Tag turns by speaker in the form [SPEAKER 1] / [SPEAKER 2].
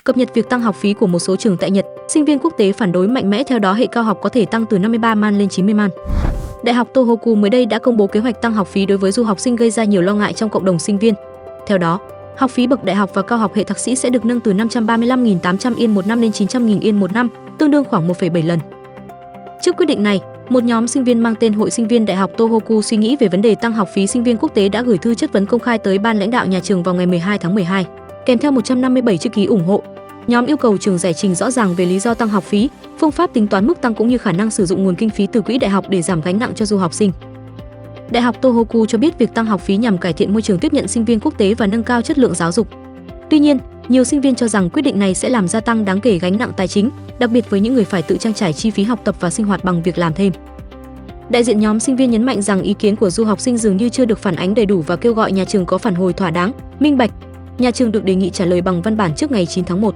[SPEAKER 1] cập nhật việc tăng học phí của một số trường tại Nhật, sinh viên quốc tế phản đối mạnh mẽ, theo đó hệ cao học có thể tăng từ 53 man lên 90 man. Đại học Tohoku mới đây đã công bố kế hoạch tăng học phí đối với du học sinh, gây ra nhiều lo ngại trong cộng đồng sinh viên. Theo đó, học phí bậc đại học và cao học hệ thạc sĩ sẽ được nâng từ 535.800 yên một năm lên 900.000 yên một năm, tương đương khoảng 1,7 lần. Trước quyết định này, một nhóm sinh viên mang tên Hội Sinh viên Đại học Tohoku suy nghĩ về vấn đề tăng học phí sinh viên quốc tế đã gửi thư chất vấn công khai tới ban lãnh đạo nhà trường vào ngày 12 tháng 12, kèm theo 157 chữ ký ủng hộ. Nhóm yêu cầu trường giải trình rõ ràng về lý do tăng học phí, phương pháp tính toán mức tăng cũng như khả năng sử dụng nguồn kinh phí từ quỹ đại học để giảm gánh nặng cho du học sinh. Đại học Tohoku cho biết việc tăng học phí nhằm cải thiện môi trường tiếp nhận sinh viên quốc tế và nâng cao chất lượng giáo dục. Tuy nhiên, nhiều sinh viên cho rằng quyết định này sẽ làm gia tăng đáng kể gánh nặng tài chính, đặc biệt với những người phải tự trang trải chi phí học tập và sinh hoạt bằng việc làm thêm. Đại diện nhóm sinh viên nhấn mạnh rằng ý kiến của du học sinh dường như chưa được phản ánh đầy đủ và kêu gọi nhà trường có phản hồi thỏa đáng, minh bạch. Nhà trường được đề nghị trả lời bằng văn bản trước ngày 9 tháng 1.